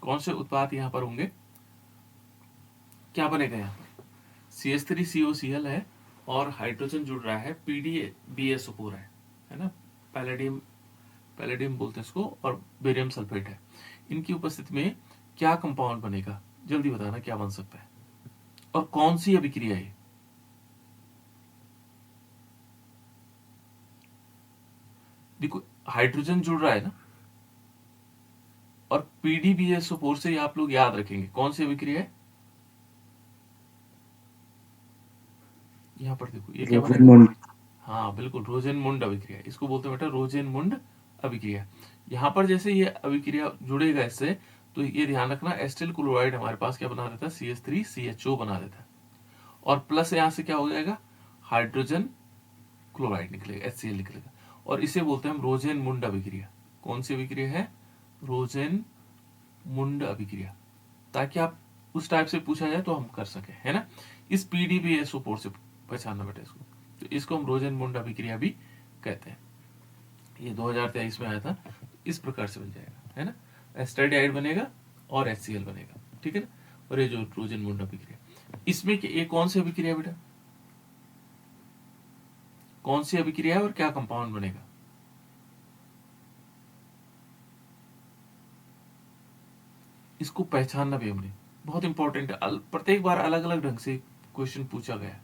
कौन से उत्पाद यहाँ पर होंगे, क्या बनेगा यहाँ पर, CH3COCl है और हाइड्रोजन जुड़ रहा है, PDBSO4 है ना, पैलेडियम पैलेडियम बोलते हैं इसको, और बेरियम सल्फेट है। इनकी उपस्थिति में क्या कंपाउंड बनेगा, जल्दी बताना क्या बन सकता है और कौन सी अभिक्रिया है। देखो हाइड्रोजन जुड़ रहा है ना, और PDBSO4 से आप लोग याद रखेंगे कौन सी अभिक्रिया है। यहाँ पर देखो ये क्या बनेगा, हाँ बिल्कुल रोजेनमुंड अभिक्रिया, इसको बोलते हैं बेटा रोजेनमुंड अभिक्रिया। यहाँ पर जैसे ये अभिक्रिया जुड़ेगा इससे, तो ये ध्यान रखना एस्टिल क्लोराइड हमारे पास क्या बना देता है, CH3CHO बना देता है, और प्लस यहाँ से क्या हो जाएगा, हाइड्रोजन क्लोराइड निकलेगा, HCl निकलेगा, और इसे बोलते हैं हम रोजेनमुंड अभिक्रिया। कौन सी अभिक्रिया है, रोजेनमुंड अभिक्रिया, ताकि आप उस टाइप से पूछा जाए तो हम कर सके, है ना। इस PDBSO4 से पहचानना बेटा इसको, तो इसको हम रोजेनमुंड अभिक्रिया भी कहते हैं। ये 2023 में आया था, इस प्रकार से बन जाएगा, है ना, एस्टर्डाइड बनेगा और HCl बनेगा, ठीक है ना। और ये जो रोजेनमुंड अभिक्रिया, इसमें ये कौन सी अभिक्रिया बेटा, कौन सी अभिक्रिया है और क्या कंपाउंड बनेगा, इसको पहचानना भी हमने बहुत इंपॉर्टेंट है। प्रत्येक बार अलग अलग ढंग से क्वेश्चन पूछा गया,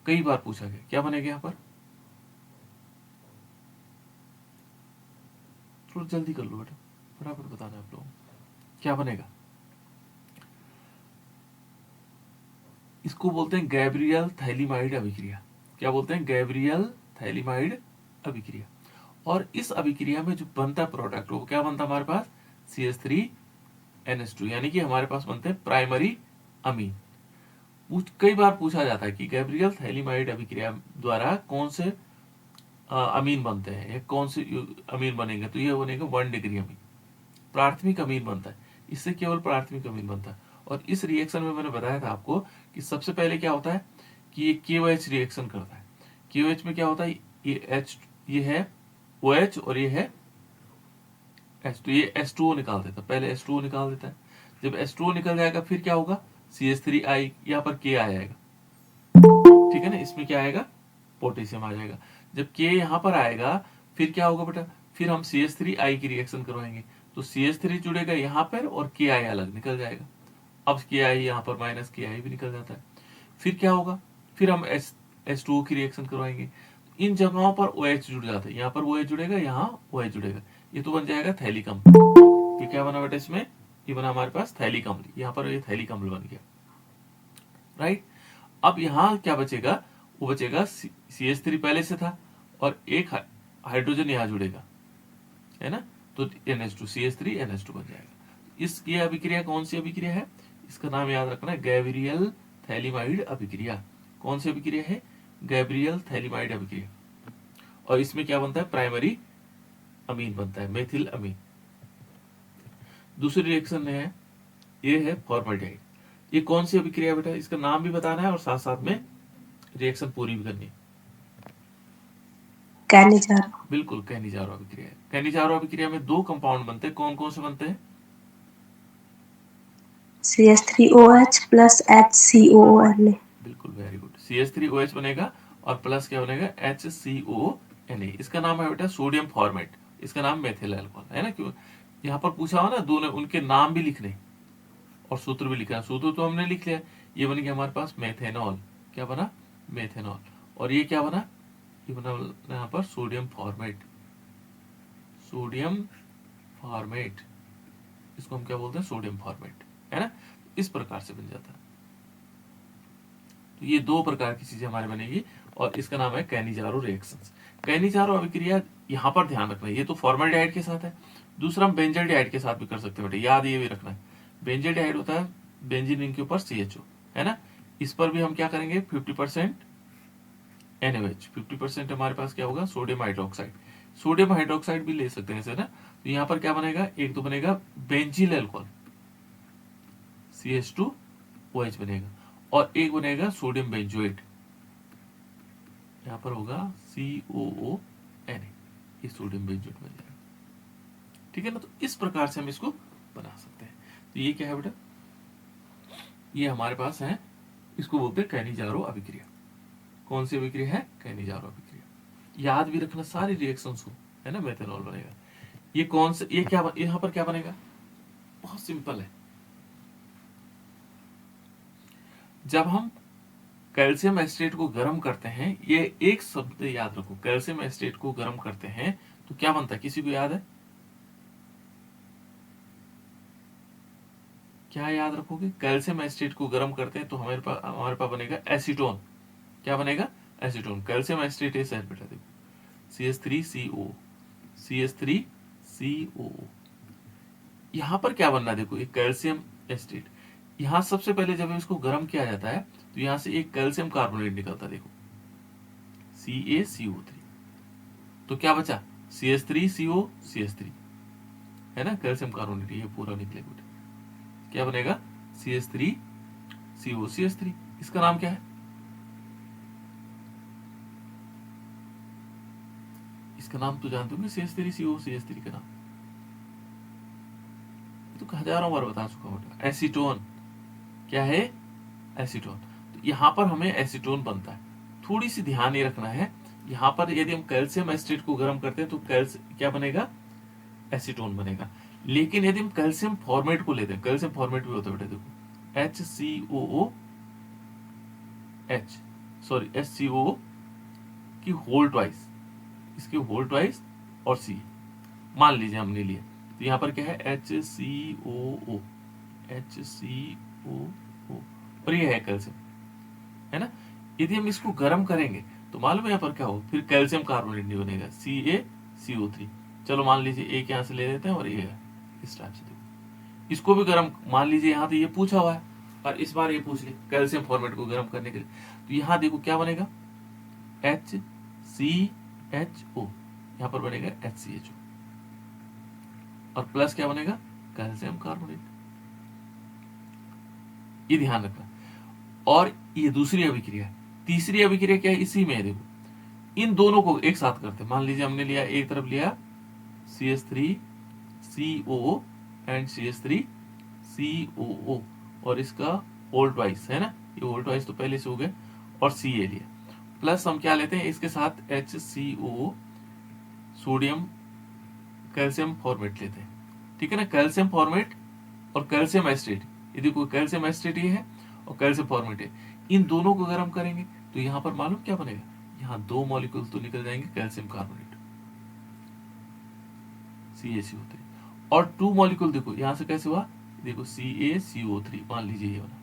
कई बार पूछा गया, क्या बनेगा यहाँ पर, थोड़ा जल्दी कर लो बेटा, फटाफट बताना आप लोगों को क्या बनेगा। इसको बोलते हैं गैब्रियल थैलीमाइड अभिक्रिया। क्या बोलते हैं, गैब्रियल थैलीमाइड अभिक्रिया। और इस अभिक्रिया में जो बनता प्रोडक्ट वो क्या बनता हमारे पास, CH3NH2, यानी कि हमारे पास बनते हैं प्राइमरी अमीन। कई बार पूछा जाता है कि गैब्रियल थैलीमाइड अभिक्रिया द्वारा कौन से अमीन बनते हैं, या कौन से अमीन बनेंगे, तो ये बनेगा 1 डिग्री अमीन, प्राथमिक अमीन बनता है, इससे केवल प्राथमिक अमीन बनता है। और इस रिएक्शन में मैंने बताया था आपको कि सबसे पहले क्या होता है कि ये KOH रिएक्शन करता है। KOH में क्या होता है, ये है OH और ये है H, तो ये H2O निकाल देता है, पहले H2O निकाल देता है। जब H2O निकल जाएगा फिर क्या होगा, CH3I, यहाँ पर K आ जाएगा, ठीक है ना, इसमें क्या आएगा, पोटेशियम आ जाएगा। जब K यहाँ पर आएगा फिर क्या होगा बेटा, फिर हम CH3I की रिएक्शन करवाएंगे, तो CH3 जुड़ेगा यहाँ पर और KI अलग निकल जाएगा। अब KI यहाँ पर माइनस KI भी निकल जाता है। फिर क्या होगा, फिर हम H2O की रिएक्शन करवाएंगे, इन जगहों पर OH जुड़ जाता है, यहाँ पर OH जुड़ेगा, यहाँ OH जुड़ेगा, ये तो बन जाएगा थैलिक अम्ल। ये क्या बना बेटा इसमें, ये बना हमारे पास थैलिक अम्ल, यहाँ पर ये थैलिक अम्ल बन गया, राइट। अब यहाँ क्या बचेगा, वो बचेगा CH3 पहले से था और एक हाइड्रोजन यहाँ जुड़ेगा, है ना, तो NH2 CH3 NH2 बन जाएगा। इस ये अभिक्रिया कौन सी अभिक्रिया है, इसका नाम याद रखना है गैब्रियल थैलीमाइड अभिक्रिया। कौन सी अभिक्रिया है, गैब्रियल थैलीमाइड अभिक्रिया। और इसमें क्या बनता है, प्राइमरी अमीन बनता है, मेथिल अमीन। दूसरी रिएक्शन है, ये है फॉर्मल्डिहाइड। ये कौन सी अभिक्रिया बेटा, इसका नाम भी बताना है और साथ साथ में रिएक्शन पूरी भी करनी है। कैनिजारो, बिल्कुल कैनिजारो अभिक्रिया है। कैनिजारो अभिक्रिया में 2 कंपाउंड बनते हैं, कौन कौन से बनते हैं, CH3OH प्लस HCOONA। बिल्कुल वेरी गुड, CH3OH बनेगा और प्लस क्या बनेगा, HCONA। इसका नाम है बेटा सोडियम फॉर्मेट, इसका नाम मेथिल अल्कोहल है ना। क्यों, यहाँ पर पूछा हो ना, दोनों उनके नाम भी लिखने और सूत्र भी लिखना। सूत्र तो हमने लिख लिया, ये बन गया हमारे पास मेथेनॉल। क्या बना, मेथेनॉल। और ये क्या बना, ये बना यहाँ पर सोडियम फॉर्मेट, सोडियम फॉर्मेट, इसको हम क्या बोलते हैं, सोडियम फॉर्मेट, है ना। इस प्रकार से बन जाता है। तो ये 2 प्रकार की चीजें हमारे बनेगी और इसका नाम है कैनिजारो रिएक्शंस। कैनिजारो अभिक्रिया यहाँ पर ध्यान रखना है, ये तो फॉर्मल्डिहाइड के साथ है, दूसरा हम बेंजल्डिहाइड के साथ भी कर सकते हैं बेटा, याद ये भी रखना है। बेंजल्डिहाइड होता है बेंजीन रिंग के ऊपर CHO, है ना, इस पर भी हम क्या करेंगे 50% NaOH, 50% हमारे पास क्या होगा, सोडियम हाइड्रोक्साइड। सोडियम हाइड्रोक्साइड भी ले सकते हैं इसे ना, तो यहाँ पर क्या बनेगा, एक तो बनेगा बेंजील अल्कोहल CH2OH बनेगा, और एक बनेगा सोडियम बेंजोएट, यहाँ पर होगा COONA, ये सोडियम बेंजोएट बन जाएगा, ठीक है ना। तो इस प्रकार से हम इसको बना सकते हैं। तो ये क्या है बेटा, ये हमारे पास है, इसको बोलते हैं कैनिजारो अभिक्रिया। कौन सी अभिक्रिया है, कैनिजारो अभिक्रिया। याद भी रखना सारी रिएक्शंस को, है ना, मेथनॉल बनेगा। ये कौन से, ये क्या, यहाँ पर क्या बनेगा, बहुत सिंपल है। जब हम कैल्शियम एस्टेट को गर्म करते हैं, ये एक शब्द याद रखो, कैल्शियम एस्टेट को गर्म करते हैं तो क्या बनता है, किसी को याद है, क्या याद रखोगे, कैल्शियम एस्टेट को गर्म करते हैं तो हमारे पास बनेगा एसीटोन। क्या बनेगा, एसीटोन। कैल्शियम एस्टेट है बेटा, देखो CH3CO, CH3CO। यहां पर क्या बनना है, देखो एक कैल्शियम एस्टेट, यहां सबसे पहले जब इसको गर्म किया जाता है तो यहां से एक कैल्शियम कार्बोनेट निकलता है, देखो CaCO3। तो क्या बचा, CH3CO, CH3, है ना, कैल्शियम कार्बोनेट ये पूरा निकलेगा बेटा, क्या बनेगा, CH3CO, CH3। इसका नाम क्या है, इसका नाम तो जानते होंगे, CH3CO, CH3 का नाम तो हजारों बार बता चुका हूं, एसीटोन। क्या है, एसीटोन। तो यहां पर हमें एसीटोन बनता है। थोड़ी सी ध्यान ये रखना है, यहां पर यदि हम कैल्शियम एस्टेट को गर्म करते हैं तो क्या बनेगा, एसीटोन बनेगा। लेकिन यदि हम कैल्शियम फॉर्मेट को लेते हैं, कैल्शियम फॉर्मेट भी होता है बेटा, देखो HCOO की होल ट्वाइस, इसकी होल ट्वाइस और C मान लीजिए हमने लिया, तो यहां पर क्या है, HCOO, और ये है कैल्शियम, है ना। यदि हम इसको गर्म करेंगे तो मालूम है यहाँ पर क्या हो, फिर कैल्शियम कार्बोनेट नहीं बनेगा, CaCO3। चलो मान लीजिए एक यहाँ से ले लेते हैं और ये है, इस टाइप से देखो, इसको भी गर्म, मान लीजिए यहाँ तो ये पूछा हुआ है और इस बार ये पूछ ले कैल्शियम फॉर्मेट को गर्म करने के लिए, तो यहाँ देखो क्या बनेगा, HCHO, यहाँ पर बनेगा HCHO, और प्लस क्या बनेगा, कैल्शियम कार्बोनेट। ये ध्यान रखना। और ये दूसरी अभिक्रिया। तीसरी अभिक्रिया क्या है, इसी में है, देखो इन दोनों को एक साथ करते हैं। मान लीजिए हमने लिया, एक तरफ लिया CH3CO एंड CH3COO, और इसका होल ट्वाइस, है ना, ये होल ट्वाइस तो पहले से हो गए, और Ca लिया, प्लस हम क्या लेते हैं इसके साथ HCOO, सोडियम कैल्शियम फॉर्मेट लेते हैं, ठीक है ना, कैल्शियम फॉर्मेट और कैल्शियम एस्टेट, ये देखो कैल्शियम एस्टेट ये है और कैल्शियम फॉर्मेट है, इन दोनों को गर्म करेंगे तो यहां पर मालूम क्या बनेगा, यहां 2 मॉलिक्यूल तो निकल जाएंगे कैल्शियम कार्बोनेट, CaCO3, और 2 मॉलिक्यूल देखो यहां से कैसे हुआ, देखो CaCO3 मान लीजिए ये वाला,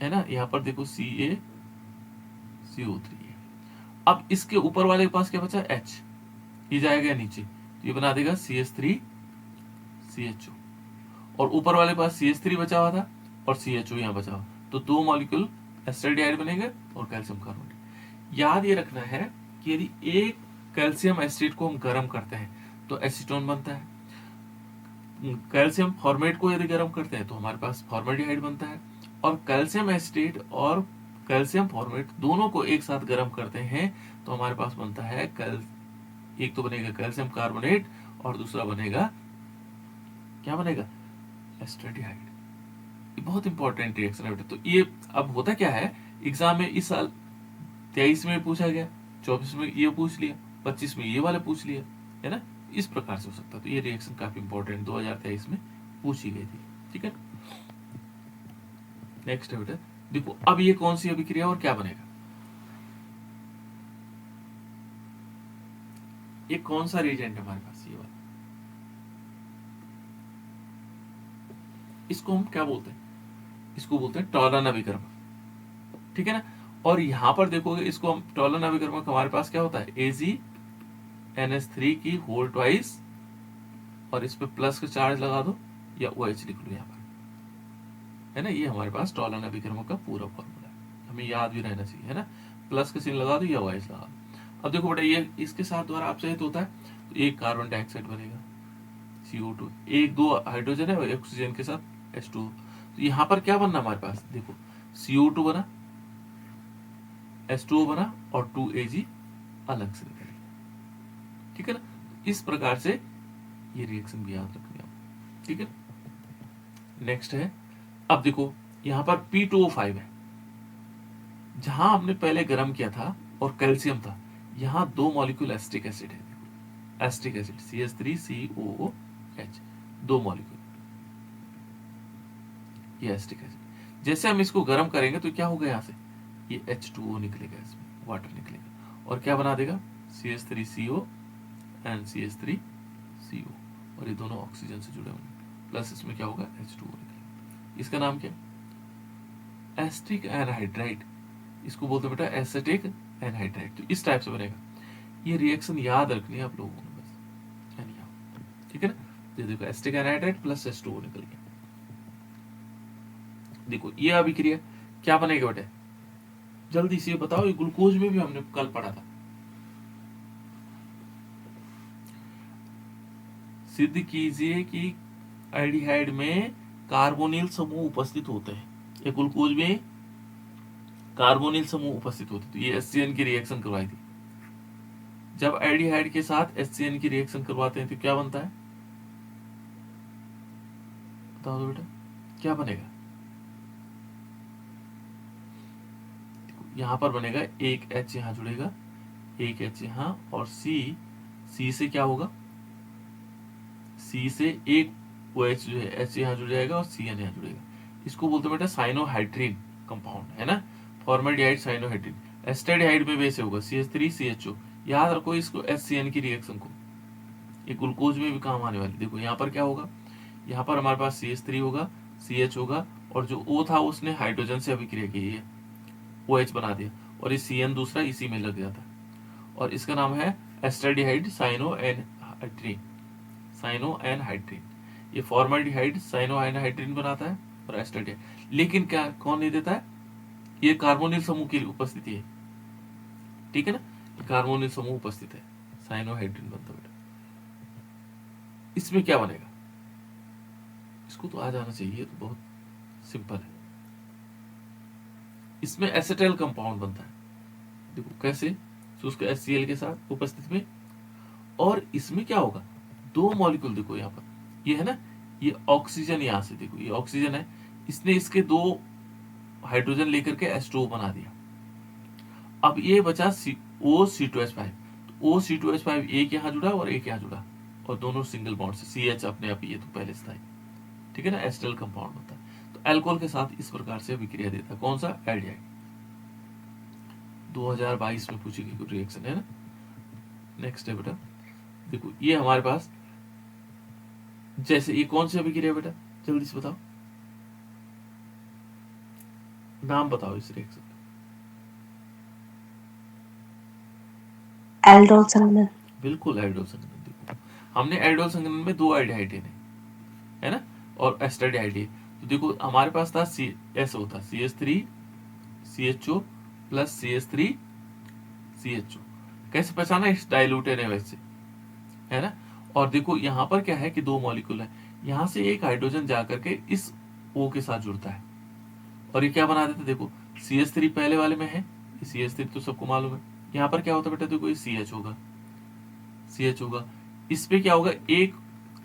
है ना, यहां पर देखो CaCO3 है। अब इसके ऊपर वाले के पास क्या बचा, H, ये जाएगा नीचे तो ये बना देगा CH3CHO, और ऊपर वाले पास CH3 बचा हुआ था और CHO यहाँ बचा हुआ, तो 2 मॉलिक्यूल एस्टरडाइड बनेंगे और कैल्शियम कार्बोनेट। याद ये रखना है कि यदि एक कैल्शियम एसिड को हम गर्म करते हैं तो एसीटोन बनता है, कैल्शियम फॉर्मेट को यदि गर्म करते हैं तो हमारे पास फॉर्मेल्डिहाइड बनता है, और कैल्शियम एसिड और कैल्शियम फॉर्मेट दोनों को एक साथ गर्म करते हैं तो हमारे पास बनता है एक तो बनेगा कैल्शियम कार्बोनेट और दूसरा बनेगा, क्या बनेगा, एस्टरडाइड। ये बहुत इंपॉर्टेंट रिएक्शन है बेटा। तो ये अब होता क्या है, एग्जाम में इस साल 23 में पूछा गया, 24 में ये पूछ लिया, 25 में ये वाला पूछ लिया, है ना, इस प्रकार से हो सकता है। तो ये रिएक्शन काफी इंपॉर्टेंट 2023 में पूछी गई थी, ठीक है। नेक्स्ट है बेटा, देखो अब ये कौन सी अभिक्रिया और क्या बनेगा, ये कौन सा रिएजेंट है हमारे पास, ये वाला, इसको हम क्या बोलते हैं, इसको बोलते हैं टॉलन अभिकर्मक, ठीक है ना। और यहां पर देखोगे इसको हम टॉलन अभिकर्मक, हमारे पास क्या होता है, AgNH3 की होल ट्वाइस, और इस पे प्लस का चार्ज लगा दो या OH लिख लो यहाँ पर, है ना, ये हमारे पास टॉलन अभिकर्मक का पूरा फॉर्मूला है, हमें याद भी रहना चाहिए, है ना, प्लस का चिन्ह लगा दो या OH लगा दो। अब देखो बेटा ये इसके साथ द्वारा अपचयित होता है तो एक कार्बन डाइऑक्साइड बनेगा CO2, एक 2 हाइड्रोजन है और ऑक्सीजन के साथ H2, तो यहां पर क्या बनना हमारे पास, देखो CO2 बना, H2O बना और 2Ag अलग से निकलेगा, ठीक है ना। इस प्रकार से ये रिएक्शन भी याद रखनी है, ठीक है। नेक्स्ट है, अब देखो यहाँ पर P2O5 है, जहां हमने पहले गर्म किया था और कैल्शियम था, यहाँ 2 मॉलिक्यूल एसिटिक एसिड है, एसिटिक एसिड CH3COOH, 2 मॉलिक्यूल, ये एसिटिक एसिड। जैसे हम इसको गर्म करेंगे तो क्या होगा, यहाँ से ये H2O निकलेगा, इसमें वाटर निकलेगा और क्या बना देगा CH3CO एंड CH3CO, और ये दोनों ऑक्सीजन से जुड़े होंगे, प्लस इसमें क्या होगा H2O निकलेगा। इसका नाम क्या है, एसिटिक एनहाइड्राइड, इसको बोलते हैं बेटा एसिटिक एनहाइड्राइड। तो इस टाइप से बनेगा, ये रिएक्शन याद रखनी है आप लोगों ने बस, ठीक है ना। ये देखो एसिटिक एनहाइड्राइड प्लस H2O निकल गया। देखो ये अभिक्रिया क्या बनेगा बेटा, जल्दी से बताओ, ये ग्लूकोज में भी हमने कल पढ़ा था। सिद्ध कीजिए कि एल्डिहाइड में कार्बोनिल समूह उपस्थित होते हैं, या ग्लूकोज में कार्बोनिल समूह उपस्थित होते हैं। तो ये HCN की रिएक्शन करवाई थी, जब एल्डिहाइड के साथ HCN की रिएक्शन करवाते हैं तो क्या बनता है, बताओ तो बेटा क्या बनेगा। यहां पर बनेगा एक H यहां जुड़ेगा, एक H यहां, और C से क्या होगा, C से एक OH जो है H यहां जुड़ जाएगा और CN यहां जुड़ेगा। इसको बोलते हैं बेटा साइनोहाइड्रीन कंपाउंड, है ना, फॉर्मल्डिहाइड साइनोहाइड्रीन। एस्टेडिहाइड में वैसे होगा CH3CHO। याद रखो इसको HCN की रिएक्शन को, ये ग्लूकोज में भी काम आने वाली। देखो यहाँ पर क्या होगा, यहाँ पर हमारे पास CH3 होगा, CH होगा, और जो O था उसने हाइड्रोजन से अभिक्रिया की है, OH बना दिया, और ये CN दूसरा इसी में लग जाता है, और इसका नाम है एस्टेडिहाइड साइनोएनहाइड्रीन, साइनोएनहाइड्रीन। ये फॉर्मल्डिहाइड साइनोएनहाइड्रीन बनाता है और एस्टेडिहाइड, लेकिन क्या कौन नहीं देता है, ये कार्बोनिल समूह की उपस्थिति है, ठीक है ना, कार्बोनिल समूह उपस्थित है, साइनोहाइड्रीन बनता है। इसमें क्या बनेगा, इसको तो आ जाना चाहिए, तो बहुत सिंपल है। इसमें एसिटाइल कंपाउंड बनता है, देखो कैसे, तो उसके HCl के साथ उपस्थित में, और इसमें क्या होगा, 2 मॉलिक्यूल, देखो यहाँ पर ये है ना, ये ऑक्सीजन, यहाँ से देखो ये ऑक्सीजन है, इसने इसके 2 हाइड्रोजन लेकर के H2O बना दिया। अब ये बचा OC2H5, तो OC2H5 एक यहाँ जुड़ा और एक यहाँ जुड़ा, और दोनों सिंगल बॉन्ड से CH अपने आप, ये तो पहले से था, ठीक है ना, एसिटाइल कंपाउंड होता है। तो अल्कोहल के साथ इस प्रकार से अभिक्रिया देता है, कौन सा, एल्डिहाइड। 2022 में पूछी गई रिएक्शन है ना। नेक्स्ट है बेटा, देखो ये हमारे पास, जैसे ये कौन सी अभिक्रिया बेटा, जल्दी से बताओ, नाम बताओ इस रिएक्शन का। एल्डोल संघनन। बिल्कुल एल्डोल संघनन। देखो हमने एल्डोल संघनन में 2 एल्डिहाइड है ना, और एस्टेडिहाइड। तो देखो हमारे पास था ऐसे होता CH3CHO प्लस CH3CHO, कैसे पहचाना, इस डाइल्यूटेड है वैसे, है ना। और देखो यहाँ पर क्या है कि 2 मॉलिक्यूल है, यहाँ से एक हाइड्रोजन जाकर के इस O के साथ जुड़ता है, और ये क्या बना देते, देखो CH3 पहले वाले में है, CH3 तो सबको मालूम है। यहाँ पर क्या होता है बेटा, देखो ये CH होगा, CH होगा, इस पे क्या होगा, एक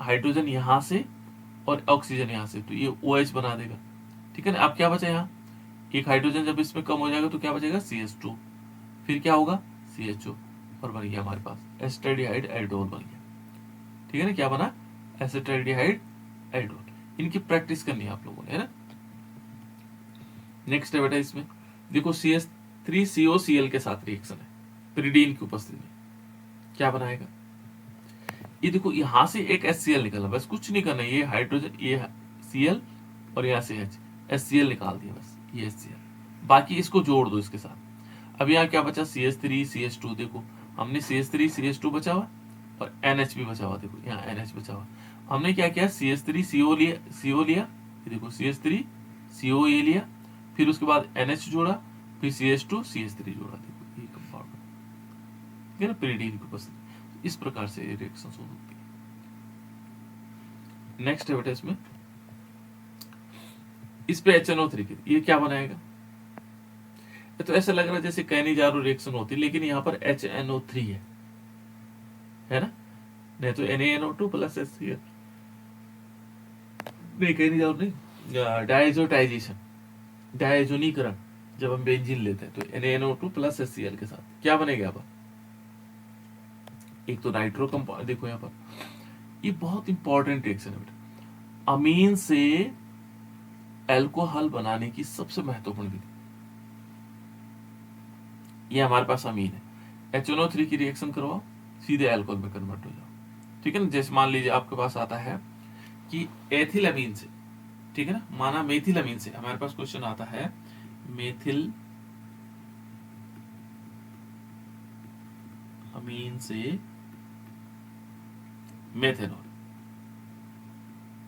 हाइड्रोजन यहाँ से और ऑक्सीजन यहाँ से, तो ये OH बना देगा, ठीक है ना। अब क्या बचा यहाँ, एक हाइड्रोजन जब इसमें कम हो जाएगा तो क्या बचेगा, CH2, फिर क्या होगा CHO, और बन गया हमारे पास एस्टेडिहाइड एल्डोल बन गया, ठीक है ना। क्या बना, एसिटाल्डिहाइड एल्डोल। इनकी प्रैक्टिस करनी है आप लोगों ने, है ना। नेक्स्ट है बेटा, इसमें देखो CH3COCl के साथ रिएक्शन है, पिरिडीन की उपस्थिति में, क्या बनाएगा, ये देखो यहां से एक HCl निकला, बस कुछ नहीं करना, ये हाइड्रोजन, ये Cl, और यहाँ से HCl निकाल दिया, बस ये HCl, बाकी इसको जोड़ दो इसके साथ। अब यहाँ क्या बचा, CH3CH2, देखो हमने CH3CH2 बचा हुआ और NH भी बचा हुआ, देखो यहाँ NH बचा हुआ। हमने क्या किया, CH3CO लिया, CO लिया, देखो CH3CO ये लिया, फिर उसके बाद NH जोड़ा, फिर CH2CH3 जोड़ा, देखो ये कंपाउंड, ठीक है ना, पिरिडीन की उपस्थिति। इस प्रकार से रिएक्शन होती है। नेक्स्ट है बेटा, इसमें इस पे HNO3 की, ये क्या बनाएगा, तो ऐसा लग रहा है जैसे कैनिजारो रिएक्शन होती है, लेकिन यहाँ पर HNO3 है ना, नहीं तो NaNO2 प्लस HCl, नहीं कहीं नहीं जाओ नहीं, डायजोटाइजेशन, डायजोनीकरण, जब हम बेंजीन लेते हैं तो NaNO2 प्लस HCl के साथ क्या बनेगा यहाँ पर, एक तो नाइट्रो कंपाउंड, देखो यहाँ पर ये बहुत इंपॉर्टेंट रिएक्शन है बेटा, अमीन से अल्कोहल बनाने की सबसे महत्वपूर्ण विधि, ये हमारे पास अमीन है, HNO3 की रिएक्शन करवाओ, सीधे अल्कोहल में कन्वर्ट हो जाओ, ठीक है ना। जैसे मान लीजिए आपके पास आता है कि एथिल अमीन से, ठीक है ना, माना मेथिल अमीन से, हमारे पास क्वेश्चन आता है मेथिल अमीन से मेथेनॉल,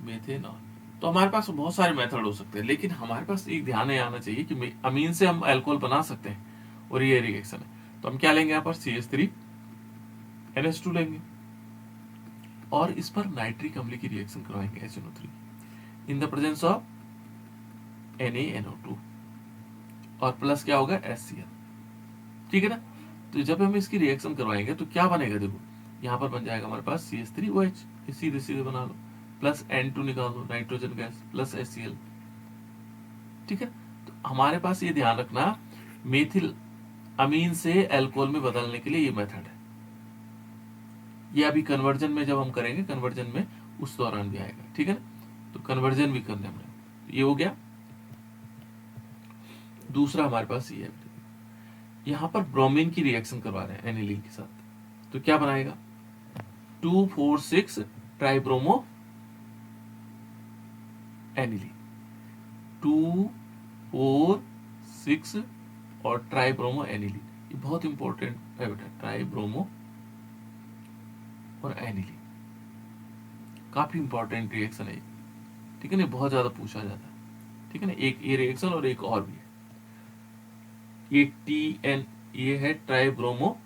मेथेनॉल, तो हमारे पास बहुत सारे मेथड हो सकते हैं, लेकिन हमारे पास एक ध्यान में आना चाहिए कि अमीन से हम अल्कोहल बना सकते हैं और ये रिएक्शन है, तो हम क्या लेंगे यहाँ पर CH3 NH2 लेंगे और इस पर नाइट्रिक अम्ल की रिएक्शन करवाएंगे HNO3 in the presence of NaNO2 और प्लस क्या होगा HCl, ठीक है ना। तो जब हम इसकी रिएक्शन करवाएंगे तो क्या बनेगा, देखो यहाँ पर बन जाएगा हमारे पास CH3OH, सीधे सीधे बना लो, प्लस N2 निकाल दो, नाइट्रोजन गैस, प्लस HCl, ठीक है। तो हमारे पास ये ध्यान रखना, मेथिल अमीन से अल्कोहल में बदलने के लिए ये मेथड है, ये अभी कन्वर्जन में जब हम करेंगे, कन्वर्जन में उस दौरान भी आएगा, ठीक है ना। तो कन्वर्जन भी करने में ये हो गया। दूसरा हमारे पास ये है, यहां पर ब्रोमीन की रिएक्शन करवा रहे हैं एनिलीन के साथ, तो क्या बनाएगा 2,4,6 ट्राइब्रोमो एनिलीन, 2,4,6 और ट्राइब्रोमो एनिलीन, ये बहुत इंपॉर्टेंट है बेटा, ट्राइब्रोमो और एनिलीन काफी इंपॉर्टेंट रिएक्शन है, ठीक है ना, बहुत ज्यादा पूछा जाता है, ठीक है ना। एक ये रिएक्शन और एक और भी है, ये TN, ये है ट्राइब्रोमो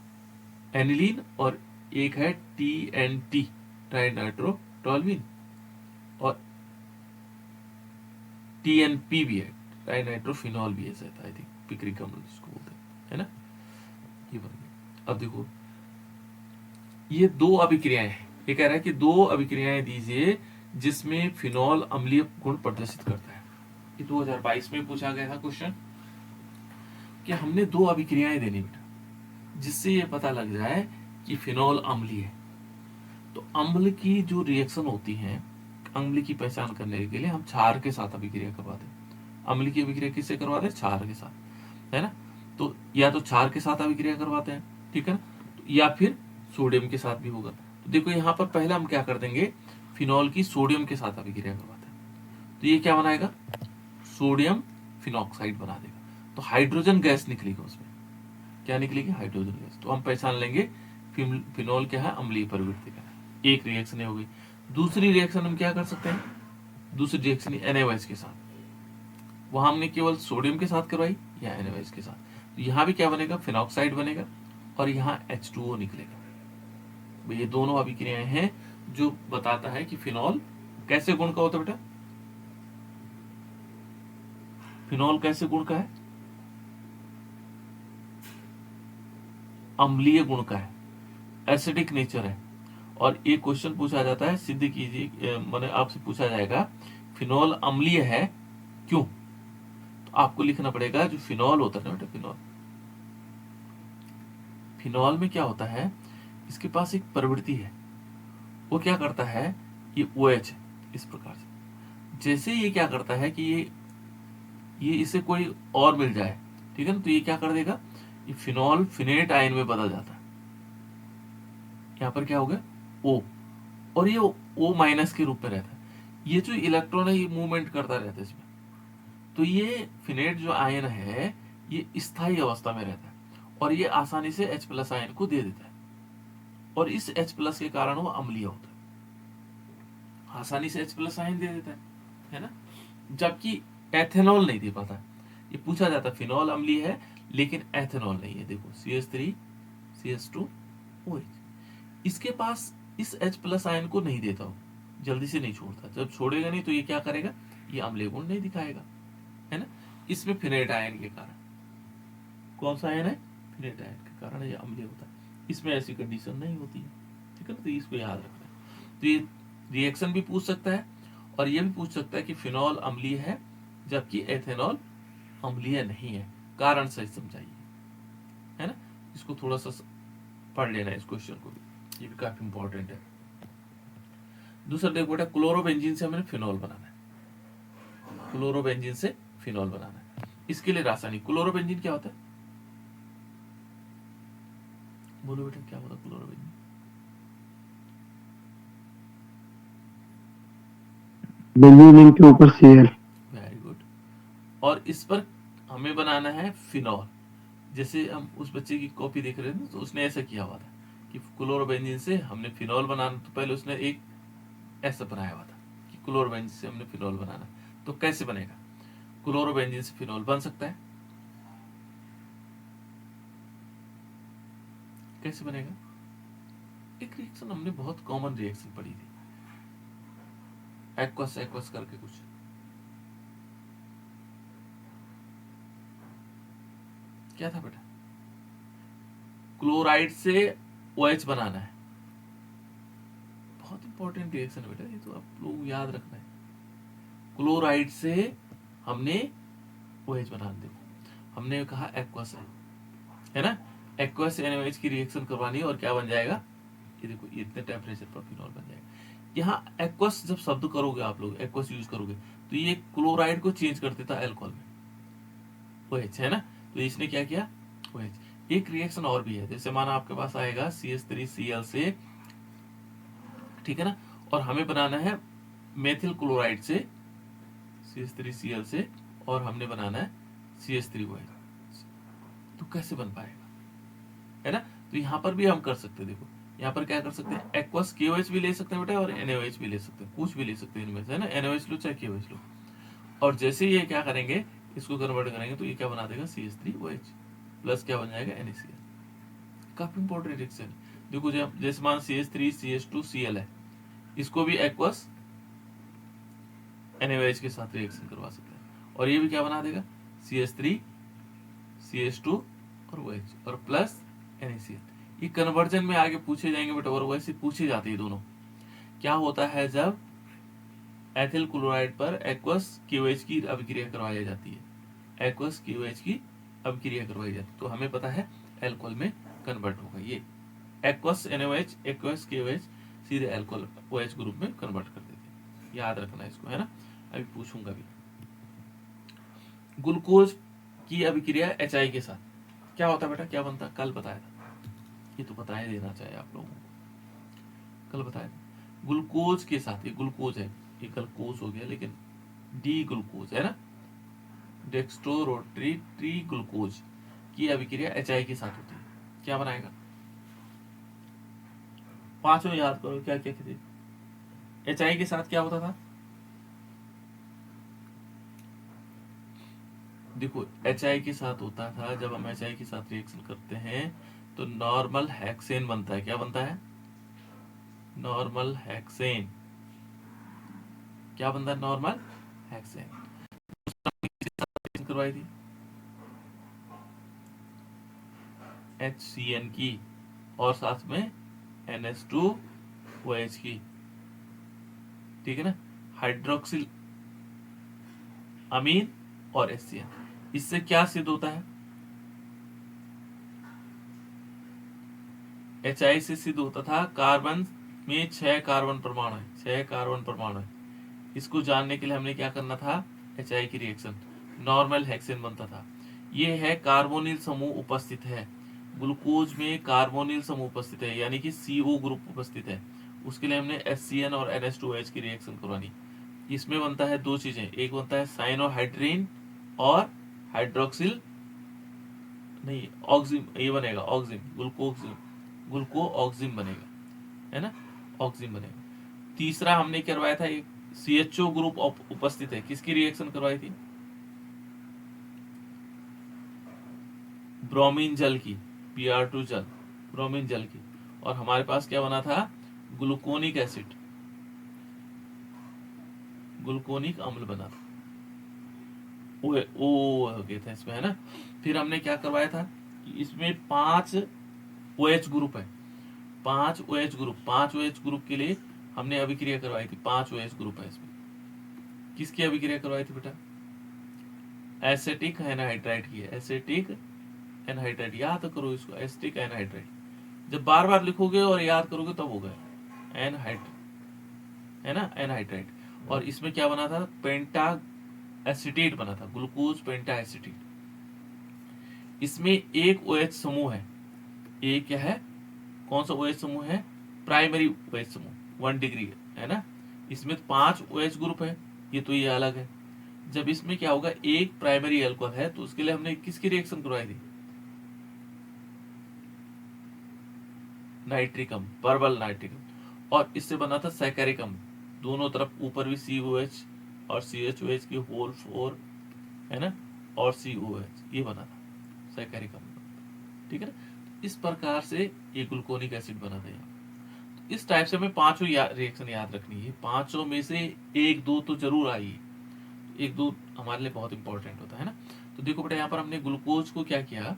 एनिलीन और एक है TNT ट्राई नाइट्रोटोल्यूइन और TNP भी है, ट्राई नाइट्रोफिनॉल भी है शायद, आई थिंक पिक्रिक अम्ल जिसको बोलते हैं, है ना, ये बन गया। अब देखो ये दो अभिक्रियाएं हैं, ये कह रहा है कि दो अभिक्रियाएं दीजिए जिसमें फिनॉल अम्लीय गुण प्रदर्शित करता है, ये 2022 में पूछा गया था क्वेश्चन कि हमने दो अभिक्रियाएं देनी बेटा जिससे ये पता लग जाए कि फिनॉल अम्लीय है। तो अम्ल की जो रिएक्शन होती है, अम्ल की पहचान करने के लिए हम क्षार के साथ अभिक्रिया करवाते हैं, अम्ल की अभिक्रिया किससे करवाते हैं, क्षार के साथ, है ना। तो या तो क्षार के साथ अभिक्रिया करवाते हैं, ठीक है ना, या फिर सोडियम के साथ भी होगा। तो देखो यहाँ पर पहला हम क्या कर देंगे, फिनॉल की सोडियम के साथ अभिक्रिया करवाते हैं, तो ये क्या बनाएगा, सोडियम फिनॉक्साइड बना देगा, तो हाइड्रोजन गैस निकलेगी उसमें, क्या निकलेगी, हाइड्रोजन गैस। तो हम पहचान लेंगे फिनॉल क्या है, अम्लीय प्रवृत्ति का, एक रिएक्शन हो गई। दूसरी रिएक्शन हम क्या कर सकते हैं, दूसरी रिएक्शन NaOH के साथ, वहां हमने केवल सोडियम के साथ करवाई या NaOH के साथ, तो यहाँ भी क्या बनेगा, फिनॉक्साइड बनेगा और यहाँ H2O निकलेगा। ये दोनों अभिक्रियाएं हैं जो बताता है कि फिनॉल कैसे गुण का होता है बेटा, फिनॉल कैसे गुण का है, अम्लीय गुण का है, एसिडिक नेचर है। और एक क्वेश्चन पूछा जाता है, सिद्ध कीजिए, मैंने आपसे पूछा जाएगा फिनॉल अम्लीय है क्यों, तो आपको लिखना पड़ेगा जो फिनॉल होता है ना बेटा, फिनॉल, फिनॉल में क्या होता है, इसके पास एक प्रवृत्ति है, वो क्या करता है, ये OH है इस प्रकार से, जैसे ये क्या करता है कि ये इसे कोई और मिल जाए, ठीक है ना, तो ये क्या कर देगा, ये फिनॉल फिनेट आयन में बदल जाता है, यहाँ पर क्या हो गया O, और ये O माइनस के रूप में रहता है, ये जो इलेक्ट्रॉन है ये मूवमेंट करता रहता है इसमें, तो ये फिनेट जो आयन है ये स्थायी अवस्था में रहता है और ये आसानी से H+ आयन को दे देता है, और इस H+ के कारण वो अम्लीय होता है, आसानी से H+ आयन दे देता है ना, जबकि एथेनॉल नहीं दे पाता। ये पूछा जाता है फिनॉल अम्लीय है लेकिन एथेनॉल नहीं है, देखो CH3 CH2OH, इसके पास इस H+ आयन को नहीं देता हो, जल्दी से नहीं छोड़ता, जब छोड़ेगा नहीं तो ये क्या करेगा, ये अम्लीय गुण नहीं दिखाएगा, है ना। इसमें फिनेट आयन के कारण, कौन सा आयन है, फिनेट आयन के कारण ये अम्लीय होता है, इसमें ऐसी कंडीशन नहीं होती है, ठीक है ना, तो इसको याद रखना है। तो ये रिएक्शन भी पूछ सकता है और ये भी पूछ सकता है कि फिनॉल अम्लीय है जबकि एथेनॉल अम्लीय नहीं है, कारण सही समझाइए, है ना। इसको थोड़ा सा पढ़ लेना इस क्वेश्चन को भी, ये भी काफी इंपॉर्टेंट है। दूसरा देखो बेटा, क्लोरोबेंजीन से हमें फिनॉल बनाना है, क्लोरोबेंजीन से फिनॉल बनाना है। इसके लिए रासायनिक, क्लोरोबेंजीन क्या होता है, बोलो बेटा क्या होता है क्लोरोबेंजीन? बेंजीन के ऊपर Cl। Very good. और इस पर हमें बनाना है फिनॉल। जैसे हम उस बच्चे की कॉपी देख रहे थे तो उसने ऐसा किया हुआ था कि क्लोरोबेंजीन से हमने फिनॉल बनाना, तो पहले उसने एक ऐसा बनाया हुआ था कि क्लोरोबेंजीन से हमने फिनॉल बनाना। तो कैसे बनेगा, क्लोरोबेंजीन से फिनॉल बन सकता है, कैसे बनेगा? एक रिएक्शन हमने बहुत कॉमन रिएक्शन पढ़ी थी, एक्वस एक्वस करके कुछ, क्या था बेटा? क्लोराइड से OH बनाना है, बहुत इंपॉर्टेंट रिएक्शन है बेटा, ये तो आप लोग याद रखना है। क्लोराइड से हमने OH बनाना, देखो हमने कहा एक्वस है ना, एक्वस से NaOH की रिएक्शन करवानी है और क्या बन जाएगा, ये देखो इतने टेम्परेचर पर फिनॉल बन जाएगा। यहाँ एक्वस जब शब्द करोगे आप लोग, एक्वस यूज करोगे तो ये क्लोराइड को चेंज कर देता है अल्कोहल में, OH है ना। तो इसने क्या किया, OH। एक रिएक्शन और भी है, जैसे माना आपके पास आएगा CH3Cl से, ठीक है ना, और हमें बनाना है मेथिल क्लोराइड से, CH3Cl से, और हमने बनाना है CH3OH। तो कैसे बन पाएगा, है ना। तो यहाँ पर भी हम कर सकते हैं, देखो यहाँ पर क्या कर सकते हैं, एक्वस KOH भी ले सकते हैं बेटा और NaOH भी ले सकते हैं, कुछ भी ले सकते हैं इनमें से, है ना। NaOH लो चाहे KOH लो, और जैसे ये क्या करेंगे, इसको कन्वर्ट करेंगे तो ये क्या बना देगा, CH3OH प्लस क्या बन जाएगा, NaCl। काफी इंपॉर्टेंट रिएक्शन। देखो जब जैसे मान CH3CH2Cl है, इसको भी एक्वस NaOH के साथ रिएक्शन करवा सकते हैं, और ये भी क्या बना देगा, CH3CH2 और OH और प्लस NaCl। ये कन्वर्जन में आगे पूछे जाएंगे बेटा, और वैसे पूछे जाते हैं दोनों। क्या होता है जब एथिल क्लोराइड पर एक्वस KOH की अभिक्रिया करवाई जाती है, एक्वस KOH की अभिक्रिया करवाई जाती है, तो हमें पता है एल्कोहल में कन्वर्ट होगा। ये एक्वस NaOH एक्वस KOH सीधे एल्कोहल OH ग्रुप में कन्वर्ट कर देते हैं, याद रखना इसको, है ना। अभी पूछूंगा भी। ग्लूकोज की अभिक्रिया HI के साथ क्या होता है बेटा, क्या बनता है, कल बताया था, ये तो बता ही देना चाहिए आप लोगों को, कल बताया था। ग्लूकोज के साथ, ये ग्लूकोज है, ये ग्लूकोज हो गया, लेकिन डी ग्लूकोज है ना, डेक्स्ट्रो रोटरी ट्री ग्लूकोज की अभिक्रिया HI के साथ होती है, क्या बनाएगा, पांचों याद करो क्या क्या थे। HI के साथ क्या होता था, देखो HI के साथ होता था, जब हम HI के साथ रिएक्शन करते हैं तो नॉर्मल हेक्सेन बनता है, क्या बनता है, नॉर्मल हेक्सेन, क्या बनता है, नॉर्मल हेक्सेन। करवाई थी HCN की, और साथ में NH2OH की, ठीक है ना, हाइड्रोक्सिल अमीन और HCN। इससे क्या सिद्ध होता है, HI से सिद्ध होता था कार्बन में 6 कार्बन परमाणु है, 6 कार्बन परमाणु है। इसको जानने के लिए हमने क्या करना था, HI की रिएक्शन, नॉर्मल हेक्सेन बनता था। ये है कार्बोनिल समूह उपस्थित है, ग्लूकोज में कार्बोनिल समूह उपस्थित है, यानी कि CO ग्रुप उपस्थित है। उसके लिए हमने HCN और NH2OH की रिएक्शन करवानी। इसमें बनता है दो चीजें, एक बनता है साइनोहाइड्रीन और हाइड्रोक्सिल नहीं ऑक्सिम, ये बनेगा ऑक्सिम, ग्लूको ऑक्सिम बनेगा, है ना, ऑक्सिम बनेगा। तीसरा हमने करवाया था एक CHO ग्रुप उपस्थित है, किसकी रिएक्शन करवाई थी, ब्रोमीन जल की, Br2 जल, ब्रोमीन जल की, और हमारे पास क्या बना था, ग्लूकोनिक एसिड, ग्लूकोनिक अम्ल बना था, ओ हो गया था इसमें, है ना। फिर हमने क्या करवाया था कि इसमें 5 OH ग्रुप है, 5 OH ग्रुप, 5 OH ग्रुप के लिए हमने अभिक्रिया करवाई थी, 5 OH ग्रुप है इसमें, किसकी अभिक्रिया करवाई थी बेटा? एसिटिक एनहाइड्राइड की है, एसिटिक एनहाइड्राइड, याद करो इसको, एसिटिक एनहाइड्राइड। जब बार बार लिखोगे और याद करोगे तब होगा एनहाइड्राइड, है ना, एनहाइड्राइड। और इसमें क्या बना था? पेंटा एसिटेट बना था, ग्लूकोज पेंटा एसिटेट। इसमें एक OH समूह है, एक क्या है, कौन सा OH समूह है? प्राइमरी OH समूह, 1 डिग्री है ना। इसमें 5 OH ग्रुप है, ये अलग है। जब इसमें क्या होगा, एक प्राइमरी अल्कोहल है, तो उसके लिए हमने किसकी रिएक्शन करवाई थी? नाइट्रिक अम्ल, परबल नाइट्रिक अम्ल। और इससे बना था सैकरिक अम्ल, दोनों तरफ ऊपर भी COH और CHOH की होल 4 है ना, और COH, ये बना था सैकरिक अम्ल, ठीक है ना। इस प्रकार से ये ग्लूकोनिक एसिड बना था यहाँ। तो इस टाइप से हमें पांचों रिएक्शन याद रखनी है, पांचों में से एक दो तो जरूर आई, एक दो हमारे लिए बहुत इंपॉर्टेंट होता है ना। तो देखो बेटा, यहाँ पर हमने ग्लूकोज को क्या किया,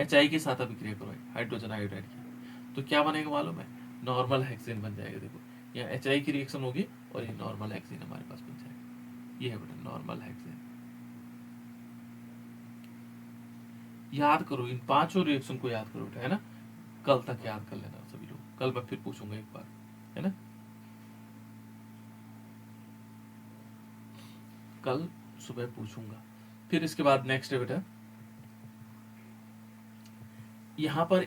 HI के साथ अभिक्रिया करवाई, हाइड्रोजन आयोडाइड की, तो क्या बनेगा मालूम है? नॉर्मल हेक्सेन बन जाएगा। देखो यहाँ HI की रिएक्शन होगी और ये नॉर्मल हेक्सेन हमारे पास बन जाएगा, ये है बेटा नॉर्मल हेक्सेन। याद करो, इन पांचों रिएक्शन को याद करो बेटा, है ना। कल तक याद कर लेना सभी लोग, कल मैं फिर पूछूंगा एक बार, है ना, कल सुबह पूछूंगा। फिर इसके बाद नेक्स्ट है बेटा, यहां पर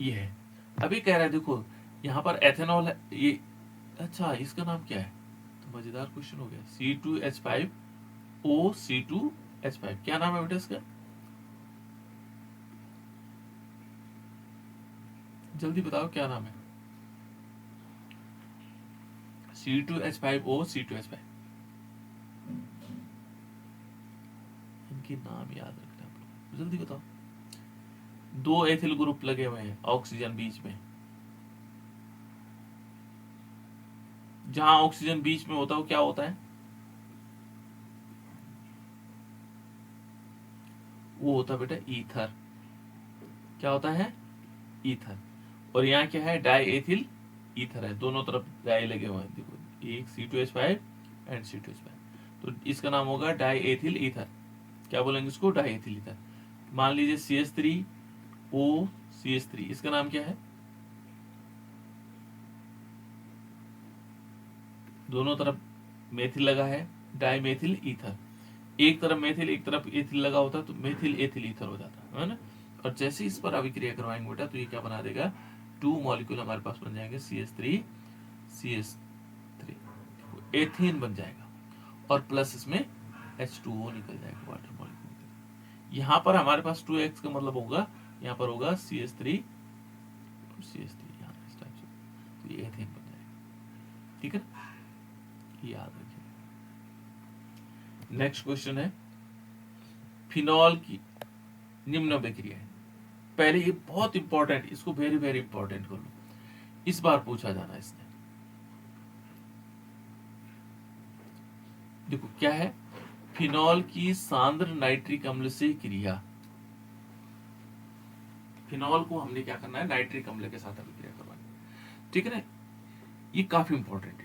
ये है, अभी कह रहा है देखो यहां पर एथेनॉल है ये, अच्छा इसका नाम क्या है? तो मजेदार क्वेश्चन हो गया, C2H5O C2H5, क्या नाम है बेटा इसका? जल्दी बताओ क्या नाम है? C2H5O C2H5, इनके नाम याद रखना आप लोग, जल्दी बताओ। 2 एथिल ग्रुप लगे हुए हैं, ऑक्सीजन बीच में, जहां ऑक्सीजन बीच में होता है वो क्या होता है? वो होता है बेटा ईथर। क्या होता है? ईथर। और यहाँ क्या है? डाई एथिल ईथर है, दोनों तरफ डाई लगे हुए हैं, देखो एक C2H5 एंड C2H5, तो इसका नाम होगा डाई एथिल ईथर। क्या बोलेंगे इसको? Die ethyl ether. मान लीजिए CH3O CH3, इसका नाम क्या है? दोनों तरफ मेथिल लगा है, डाई मेथिल ईथर। एक तरफ मेथिल एक तरफ एथिल लगा होता है तो मेथिल एथिल ईथर हो जाता है ना। और जैसे इस पर अभिक्रिया करवाएंगे बेटा तो ये क्या बना देगा? 2 मॉलिक्यूल हमारे पास बन जाएंगे, CH3 एथेन बन जाएगा, और प्लस इसमें H2O निकल जाएगा, वाटर मॉलिक्यूल। यहाँ पर हमारे पास 2x का मतलब होगा, यहाँ पर होगा CH3 यहाँ इस टाइप से, तो ये एथेन बन जाएगा, ठीक है ना, याद रखिए। नेक्स्ट क्वेश्चन है, फिनॉल की निम्न अभिक्रिया है। पहले ये बहुत इंपॉर्टेंट, इसको वेरी वेरी इंपॉर्टेंट कर लो, इस बार पूछा जाना इसने। देखो क्या है, फिनॉल की सांद्र नाइट्रिक अम्ल से क्रिया। फिनॉल को हमने क्या करना है? नाइट्रिक अम्ल के साथ अभिक्रिया करवानी, ठीक है ना। ये काफी इंपॉर्टेंट है,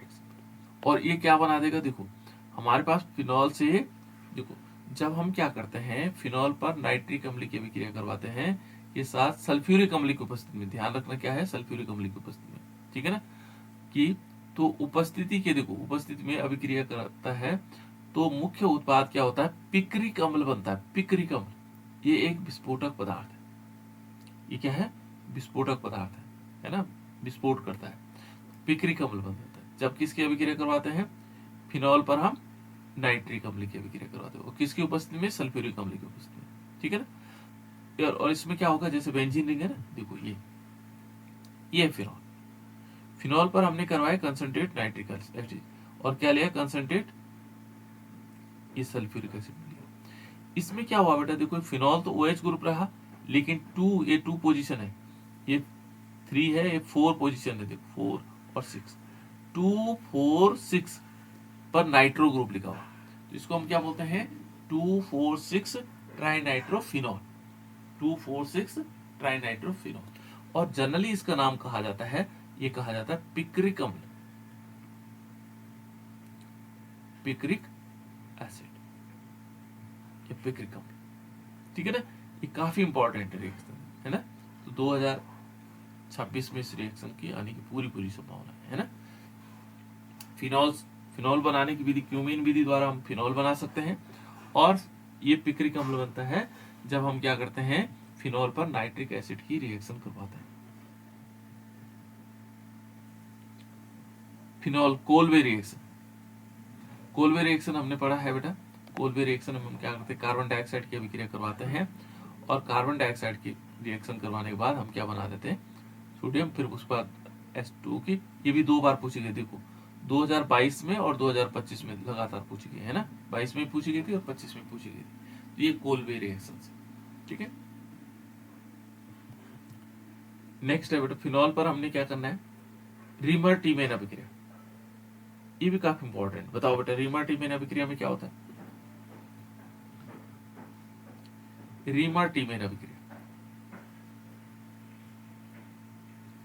और ये क्या बना देगा? देखो हमारे पास फिनॉल से, देखो जब हम क्या करते हैं, फिनॉल पर नाइट्रिक अम्ल की अभिक्रिया करवाते हैं के साथ सल्फ्यूरिक अम्ल की उपस्थिति में, ध्यान रखना क्या है? सल्फ्यूरिक अम्ल की उपस्थिति में, ठीक है ना, कि तो उपस्थिति के, देखो उपस्थिति में अभिक्रिया करता है तो मुख्य उत्पाद क्या होता है? पिक्रिक अम्ल बनता है। पिक्रिक अम्ल ये एक विस्फोटक पदार्थ है, ये क्या है? विस्फोटक पदार्थ है ना, विस्फोट करता है, पिक्रिक अम्ल बन जाता है। जब किसकी अभिक्रिया करवाते हैं? फिनॉल पर हम नाइट्रिक अम्ल की अभिक्रिया करवाते हैं, और किसकी उपस्थिति में? सल्फ्यूरिक अम्ल की उपस्थिति में, ठीक है ना। और इसमें क्या होगा? जैसे बेंजीन रिंग है ना, देखो ये फिनॉल, फिनॉल पर हमने करवाया कंसंट्रेट नाइट्रिक एसिड, और क्या लिया? कंसंट्रेट ये सल्फ्यूरिक एसिड लिया। इसमें क्या हुआ बेटा? देखो फिनॉल तो OH ग्रुप रहा, लेकिन 2 पोजीशन है, ये 3 है, ये 4 पोजीशन है, देखो 4 और 6, 2 4 6 पर नाइट्रो ग्रुप लिखा हुआ, तो इसको हम क्या बोलते हैं? 2,4,6 ट्राइनाइट्रोफिनॉल, 2,4,6 ट्राइनाइट्रोफिनॉल। और जनरली इसका नाम कहा जाता है, ये कहा जाता है पिक्रिक अम्ल, पिक्रिक एसिड, ये पिक्रिक अम्ल, ठीक है ना। ये काफी इंपॉर्टेंट रिएक्शन है ना। तो 2026 में इस रिएक्शन की आने की पूरी संभावना है ना। फिनॉल बनाने की विधि क्यूमीन विधि द्वारा हम फिनॉल बना सकते हैं, और ये पिक्रिक अम्ल बनता है जब हम क्या करते हैं, फिनॉल पर नाइट्रिक एसिड की रिएक्शन करवाते हैं। फिनॉल कोलवे रिएक्शन हमने पढ़ा है बेटा। कोलवे रिएक्शन में हम क्या करते हैं, कार्बन डाइऑक्साइड की अभिक्रिया करवाते हैं, और कार्बन डाइऑक्साइड की रिएक्शन करवाने के बाद हम क्या बना देते हैं, सोडियम, फिर उस बाद H2 की। ये भी 2 बार पूछी गई, देखो 2022 में और 2025 में लगातार पूछी गई है ना। 22 में पूछी गई थी और 25 में पूछी गई थी। तो ये कोलवे रिएक्शन है, ठीक है। नेक्स्ट है बेटा, फिनॉल पर हमने क्या करना है, रीमर टीमेन अभिक्रिया। ये भी काफी इंपॉर्टेंट, बताओ बेटा रीमर टीमेन अभिक्रिया में क्या होता है। रीमर टीमेन अभिक्रिया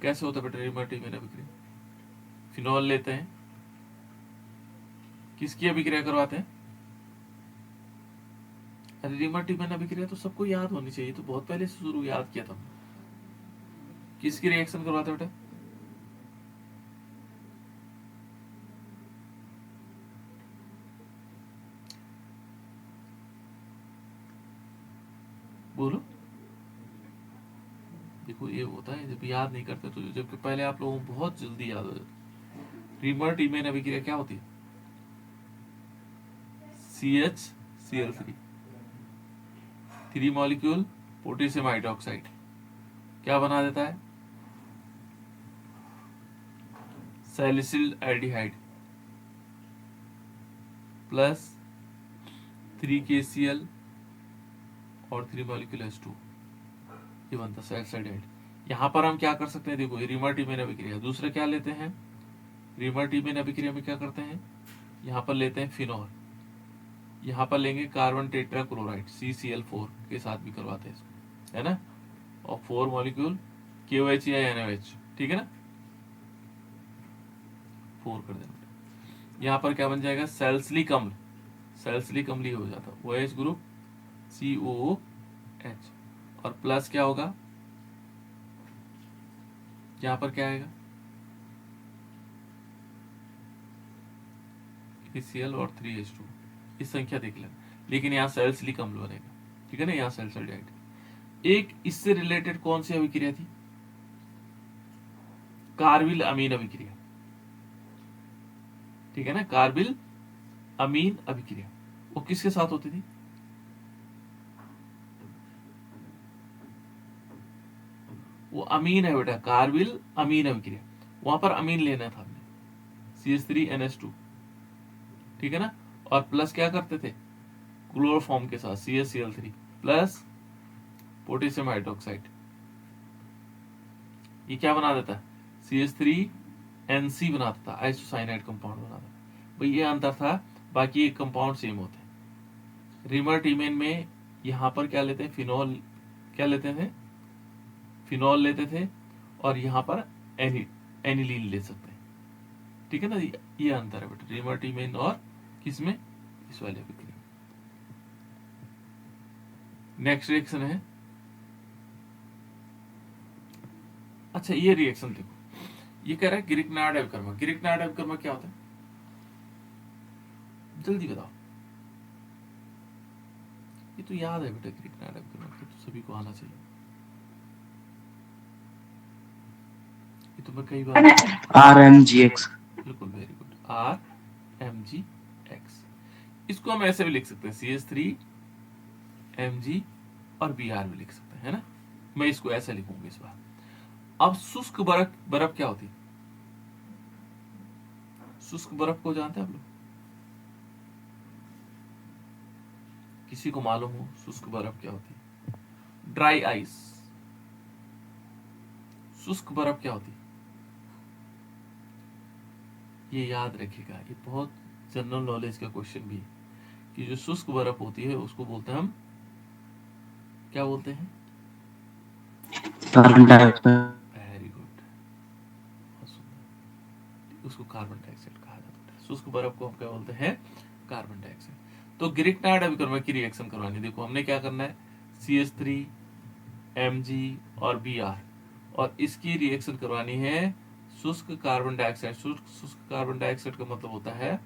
कैसे होता है बेटा, रीमर टीमेन अभिक्रिया, फिनॉल लेते हैं, किसकी अभिक्रिया करवाते हैं, अरे रीमर टीमेन अभिक्रिया तो सबको याद होनी चाहिए, तो बहुत पहले से शुरू याद किया था। किसकी रिएक्शन करवाते हैं बेटा, बोलो। देखो ये होता है जब याद नहीं करते, तो जबकि पहले आप लोगों को बहुत जल्दी याद हो जाता। रीमर टीमेन अभिक्रिया क्या होती है, CHCl3 3 मॉलिक्यूल पोटेशियम हाइड्रोक्साइड क्या बना देता है, सैलिसिल एल्डिहाइड प्लस 3KCl और 3 मॉलिक्यूल H2, ये बनता है सैलिसिलाइड। यहाँ पर हम क्या कर सकते हैं, देखो ये रीमर टीमेन अभिक्रिया। दूसरा क्या लेते हैं, रीमर टीमेन अभिक्रिया में क्या करते हैं, यहाँ पर लेते हैं फिनॉल, यहाँ पर लेंगे कार्बन टेट्रा क्लोराइड CCl4 के साथ भी करवाते हैं इसको, है ना, और 4 मॉलिक्यूल KOH या NOH, ठीक है ना, 4 कर देना। यहाँ पर क्या बन जाएगा, सैलिसिलिक अम्ल, सैलिसिलिक अम्ल ये हो जाता है OH ग्रुप COOH, और प्लस क्या होगा, यहाँ पर क्या आएगा, KCl और 3H2, इस संख्या देख लेना, लेकिन यहाँ सैलिसिलिक अम्ल बनेगा, ठीक है ना, यहाँ सैलिसिलाइड। एक इससे रिलेटेड कौन सी अभिक्रिया थी, कार्बिल अमीन अभिक्रिया, ठीक है ना, कार्बिल अमीन अभिक्रिया। वो किसके साथ होती थी, वो अमीन है बेटा, कार्बिल अमीन अभिक्रिया, वहां पर अमीन लेना था हमने, CH3NH2, ठीक है ना, और प्लस क्या करते थे, क्लोरोफॉर्म के साथ CaCl3 प्लस पोटेशियम हाइड्रोक्साइड, ये क्या बना देता है, CH3NC बनाता था, आइसोसाइनाइड कंपाउंड बनाता था। भाई ये अंतर था, बाकी ये कंपाउंड सेम होते हैं। रीमर टीमेन में यहाँ पर क्या लेते हैं, फिनॉल, क्या लेते थे, फिनॉल लेते थे, और यहाँ पर एनिलीन ले सकते हैं, ठीक है ना। ये अंतर है बेटा रीमर टीमेन और किसमें, इस वाले अभिक्रिया। नेक्स्ट रिएक्शन है, अच्छा ये रिएक्शन देखो, ये कह रहा है गिरिकनार्ड अभिकर्मा। गिरिकनार्ड अभिकर्मा क्या होता है, जल्दी बताओ, ये तो याद है बेटा, गिरिकनार्ड अभिकर्मा तो सभी को आना चाहिए, ये तो मैं कई बार, RMGX। बिल्कुल वेरी गुड, RMGX। इसको हम ऐसे भी लिख सकते हैं, CH3Mg और Br भी लिख सकते हैं, है ना। मैं इसको ऐसे लिखूंगा इस बार। अब शुष्क बर्फ क्या होती है, शुष्क बर्फ को जानते हैं आप लोग, किसी को मालूम हो शुष्क बर्फ क्या होती है, ड्राई आइस। शुष्क बर्फ क्या होती है, ये याद रखिएगा, ये बहुत जनरल नॉलेज का क्वेश्चन भी है, कि जो शुष्क बर्फ होती है उसको बोलते हैं हम, क्या बोलते हैं, कार्बन डाइऑक्साइड। वेरी गुड, बहुत सुंदर, उसको कार्बन डाइऑक्साइड कहा जाता है। शुष्क बर्फ को हम क्या बोलते हैं, कार्बन डाइऑक्साइड। तो गिरिकनार्ड अभिक्रमक की रिएक्शन करवानी, देखो हमने क्या करना है, CH3 Mg और Br, और इसकी रिएक्शन करवानी है शुष्क कार्बन डाइऑक्साइड। शुष्क कार्बन डाइऑक्साइड का मतलब होता है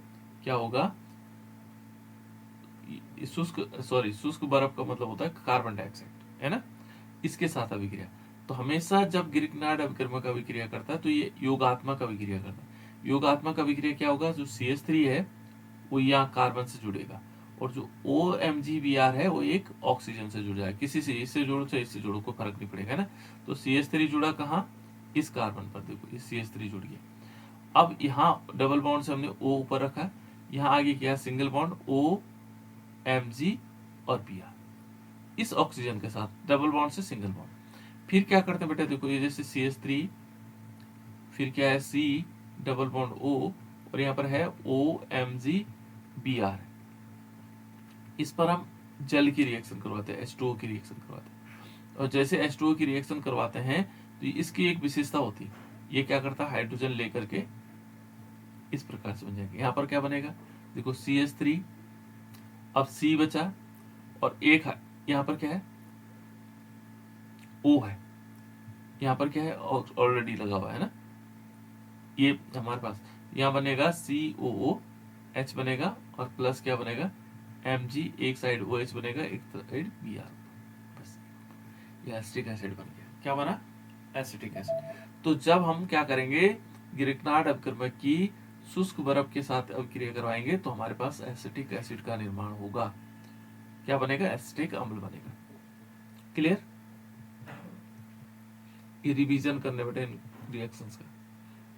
क्या होगा, शुष्क बर्फ का मतलब होता है कार्बन डाइऑक्साइड, है ना, इसके साथ अभिक्रिया। तो हमेशा जब गिरिकनार्ड अभिक्रमक अभिक्रिया करता है तो ये योगात्मक अभिक्रिया करता है। योगात्मक अभिक्रिया क्या होगा, जो CH3 है वो यहाँ कार्बन से जुड़ेगा, और जो OMgBr है वो एक ऑक्सीजन से जुड़ जाएगा। किसी से, इससे जोड़ो चाहे इससे जोड़ो, कोई फर्क नहीं पड़ेगा, है ना। तो CH3 जुड़ा कहाँ, इस कार्बन पर, देखो इस CH3 जुड़ गया। अब यहाँ डबल बॉन्ड से हमने O ऊपर रखा, यहाँ आगे क्या, सिंगल बॉन्ड OMg और Br, इस ऑक्सीजन के साथ डबल बॉन्ड से सिंगल बॉन्ड। फिर क्या करते हैं बेटा, देखो ये जैसे CH3, फिर क्या है C डबल बॉन्ड O, और यहाँ पर है OMgBr, इस पर हम जल की रिएक्शन करवाते हैं, H2O की रिएक्शन करवाते हैं। और जैसे H2O की रिएक्शन करवाते हैं तो इसकी एक विशेषता होती है, ये क्या करता है, हाइड्रोजन लेकर के इस प्रकार से बन जाएगा। यहाँ पर क्या बनेगा, देखो CH3, अब C बचा, और एक यहाँ पर क्या है, O है, यहाँ पर क्या है, ऑलरेडी लगा हुआ है ना, ये हमारे पास यहाँ बनेगा COOH बनेगा, और प्लस क्या बनेगा, Mg, एक साइड OH बनेगा, एक साइड Br, बस ये एसिटिक एसिड बन गया। क्या बना, एसिटिक एसिड। तो जब हम क्या करेंगे, गिरिकनार्ड अभिक्रमक की शुष्क बर्फ के साथ अभिक्रिया करवाएंगे तो हमारे पास एसिटिक एसिड का निर्माण होगा। क्या बनेगा, एसिटिक अम्ल बनेगा। क्लियर, ये रिवीजन करने बेटे रिएक्शंस का।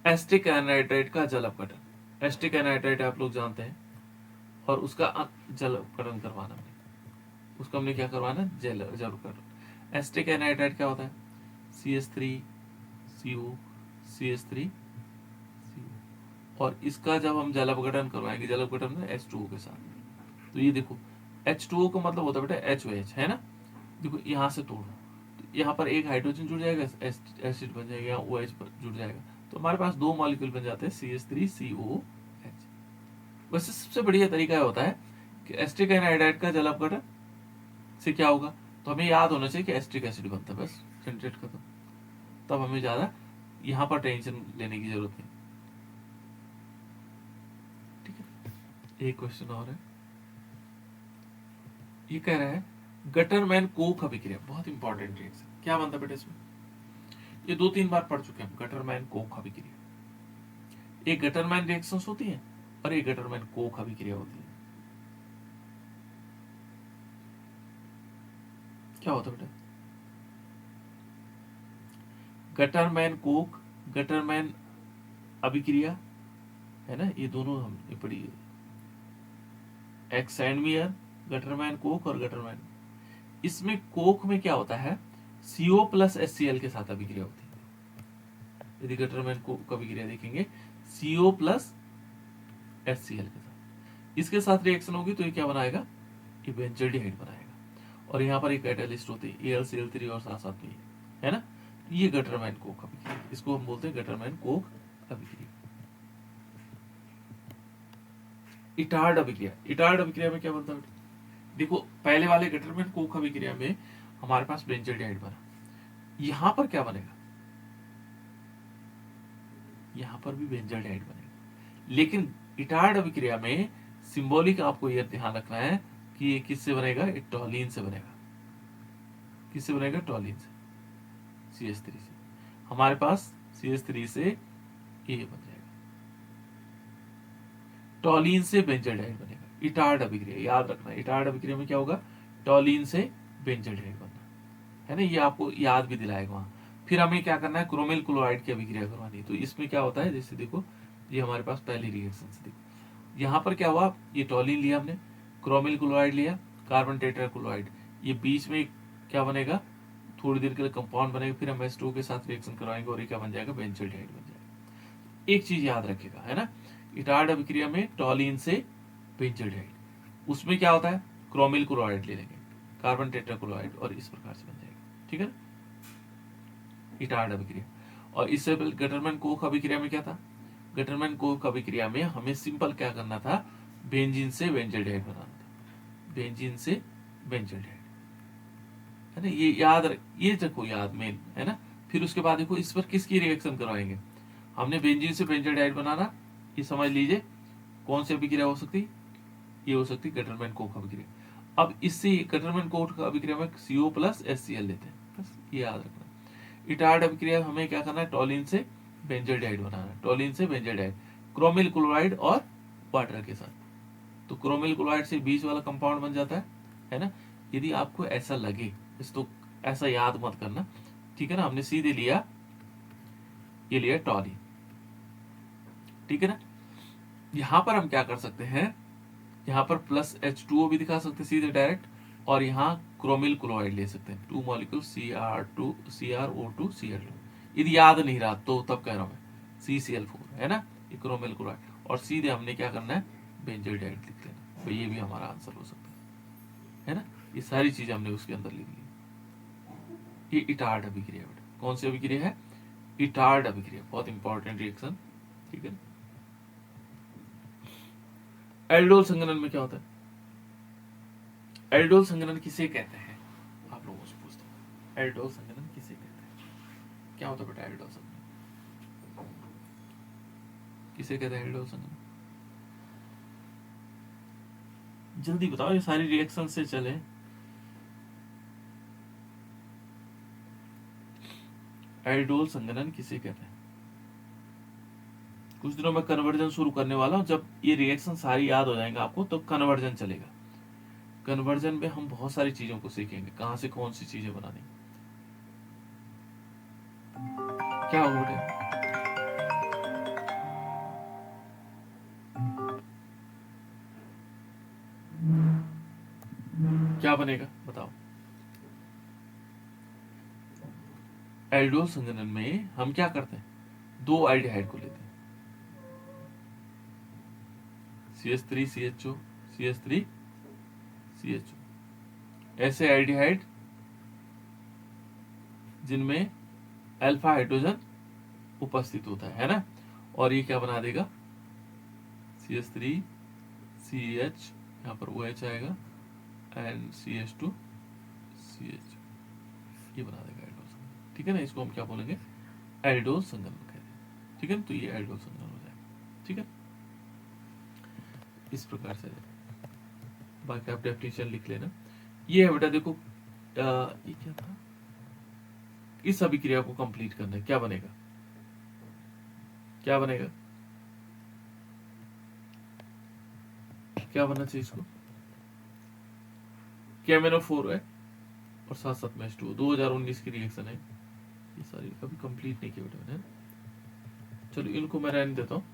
एसिटिक एनहाइड्राइड का जल अपघटन, एसिटिक एनहाइड्राइड आप लोग जानते हैं, और उसका जल अपघटन करवाना, उसका हमने क्या करवाना, जल अपघटन। एसिटिक एनहाइड्राइड क्या होता है, CH3 CO CH3 CO, और इसका जब हम जल अपघटन करवाएंगे, जल अपघटन में H2O के साथ, तो ये देखो H2O का मतलब होता है बेटा HOH, है ना। देखो यहाँ से तोड़ो, तो यहाँ पर एक हाइड्रोजन जुड़ जाएगा, एसिड बन जाएगा, यहाँ OH पर जुड़ जाएगा, तो हमारे पास दो मॉलिक्यूल बन जाते हैं CH3 COH। वैसे सबसे बढ़िया तरीका होता है कि एसिटिक एनहाइड्राइड का जल अपघटन से क्या होगा, तो हमें याद होना चाहिए कि एसिटिक एसिड बनता है, बस सेंट्रेट खत्म। तब हमें ज्यादा यहाँ पर टेंशन लेने की जरूरत नहीं। ठीक है, एक क्वेश्चन और है, ये कह रहा है गटरमैन कोक अभिक्रिया, बहुत इंपॉर्टेंट रिएक्शन। क्या बनता है बेटा इसमें, ये 2-3 बार पढ़ चुके हैं, गटरमैन कोक अभिक्रिया। एक गटरमैन रिएक्शंस होती है और एक गटरमैन कोक अभिक्रिया होती है। क्या होता है बेटा, गटरमैन कोक, गटरमैन अभिक्रिया, है ना, ये दोनों हमने पढ़ी है। एक्सैंडमियर, गटरमैन कोक और गटरमैन। इसमें कोक में क्या होता है, CO प्लस HCl के साथ अभिक्रिया होती है। यदि गटरमैन कोक अभिक्रिया देखेंगे CO प्लस HCl के साथ, इसके साथ रिएक्शन होगी तो ये क्या बनाएगा, ये बेंजोल्डिहाइड बनाएगा, और यहाँ पर एक कैटालिस्ट होती है AlCl3 और साथ साथ में, है ना। ये गटरमैन कोक अभिक्रिया, इसको हम बोलते हैं गटरमैन कोक अभिक्रिया। इटार्ड अभिक्रिया, इटार्ड अभिक्रिया में क्या बनता है, देखो पहले वाले गटरमैन कोक अभिक्रिया में हमारे पास बेंजोल्डिहाइड बना, यहां पर क्या बनेगा, यहां पर भी बेंजोल्डिहाइड बनेगा। लेकिन इटार्ड अभिक्रिया में सिंबॉलिक आपको यह ध्यान रखना है कि ये किससे बनेगा, ये टॉलिन से बनेगा। किससे बनेगा, टॉलिन से, CH3 से। हमारे पास CH3 से ये बन जाएगा, टॉलिन से बेंजोल्डिहाइड बनेगा। इटार्ड अभिक्रिया याद रखना, इटार्ड अभिक्रिया में क्या होगा, टॉलिन से बेंजोल्डिहाइड बनना, है ना, ये आपको याद भी दिलाएगा वहां। फिर हमें क्या करना है, क्रोमिल क्लोराइड की अभिक्रिया करवानी है। तो इसमें क्या होता है, जैसे देखो ये हमारे पास पहली रिएक्शन से, देखो यहाँ पर क्या हुआ, ये टॉलिन लिया हमने, क्रोमिल क्लोराइड लिया, कार्बन टेट्राक्लोराइड, ये बीच में क्या बनेगा, थोड़ी देर के लिए कंपाउंड बनेगा, फिर हम H2O के साथ रिएक्शन करवाएंगे और ये क्या बन जाएगा, बेंजोल्डिहाइड बन जाएगा। एक चीज याद रखेगा, है ना, इटार्ड अभिक्रिया में टॉलिन से बेंजोल्डिहाइड, उसमें क्या होता है, क्रोमिल क्लोराइड ले लेंगे, कार्बन टेट्राक्लोराइड, और इस प्रकार से बन जाएगा। ठीक है, इटार्ड अभिक्रिया। और इससे गटरमैन कोक अभिक्रिया में क्या था, गटरमैन कोक अभिक्रिया में हमें सिंपल क्या करना था, बेंजीन से बेंजोडाइड बनाना था, बेंजीन से बेंजोडाइड, है ना। ये रखो याद मेन, है ना। फिर उसके बाद देखो इस पर किसकी रिएक्शन करवाएंगे, हमने बेंजीन से बेंजोडाइड बनाना, ये समझ लीजिए कौन सी अभिक्रिया हो सकती, ये हो सकती गटरमैन कोक अभिक्रिया। अब इससे गटरमैन कोक अभिक्रिया में CO प्लस HCl लेते हैं, बस ये याद रखना। इटार्ड अभिक्रिया हमें क्या करना है, टॉलिन से बेंजोडाइड बनाना है, टॉलिन से बेंजोडाइड, क्रोमिल क्लोराइड और वाटर के साथ। तो क्रोमिल क्लोराइड से बीच वाला कंपाउंड बन जाता है ना। यदि आपको ऐसा लगे, तो ऐसा याद मत करना, ठीक है ना। हमने सीधे लिया, ये लिया टॉलिन, ठीक है ना। यहां पर हम क्या कर सकते हैं, यहाँ पर प्लस H2O भी दिखा सकते हैं सीधे डायरेक्ट, और यहाँ क्रोमिल क्लोराइड ले सकते हैं, 2 मॉलिक्यूल CrO2 Cl2। यदि याद नहीं रहा तो तब कह रहा हूं मैं CCl4, है ना, ये क्रोमिल क्लोराइड, और सीधे हमने क्या करना है, बेंजोडाइड लिख लेना, तो ये भी हमारा आंसर हो सकता है ना। ये सारी चीजें हमने उसके अंदर लिख ली। ये इटार्ड अभिक्रिया, बेटा कौन सी अभिक्रिया है, इटार्ड अभिक्रिया, बहुत इंपॉर्टेंट रिएक्शन, ठीक है। एल्डोल संघनन में क्या होता है, एल्डोल संघनन किसे कहते हैं, आप लोगों से पूछता हूं, एल्डोल संघनन किसे कहते हैं, क्या होता है बेटा एल्डोल संघनन, किसे कहते हैं एल्डोल संघनन, जल्दी बताओ, ये सारी रिएक्शन से चले। एल्डोल संघनन किसे कहते हैं, कुछ दिनों में कन्वर्जन शुरू करने वाला हूं, जब ये रिएक्शन सारी याद हो जाएंगे आपको तो कन्वर्जन चलेगा। कन्वर्जन में हम बहुत सारी चीजों को सीखेंगे, कहां से कौन सी चीजें बनानी, क्या हो बेटा, क्या बनेगा बताओ। एल्डोल संघनन में हम क्या करते हैं, 2 एल्डिहाइड को लेते हैं, CH3 CHO, CH3 CHO, ऐसे एल्डिहाइड जिनमें अल्फा हाइड्रोजन उपस्थित होता है ना, और ये क्या बना देगा, CH3 CH, यहाँ पर OH आएगा, एंड CH2 CH, ये बना देगा एल्डोल संघनन, ठीक है ना। इसको हम क्या बोलेंगे, एल्डोल संघनन कहते हैं, ठीक है ना। तो ये एल्डोल संघनन हो जाएगा, ठीक है। इस प्रकार से बाकी आप डेफिनेशन लिख लेना। ये है बेटा देखो, ये क्या था, इस अभिक्रिया को कंप्लीट करना है, क्या बनेगा, क्या बनेगा, क्या बनना चाहिए इसको, KMnO4 है और साथ साथ में H2O, 2019 की रिएक्शन है, ये सारी कभी कंप्लीट नहीं की बेटा मैंने। चलो इनको मैं रहने देता हूँ।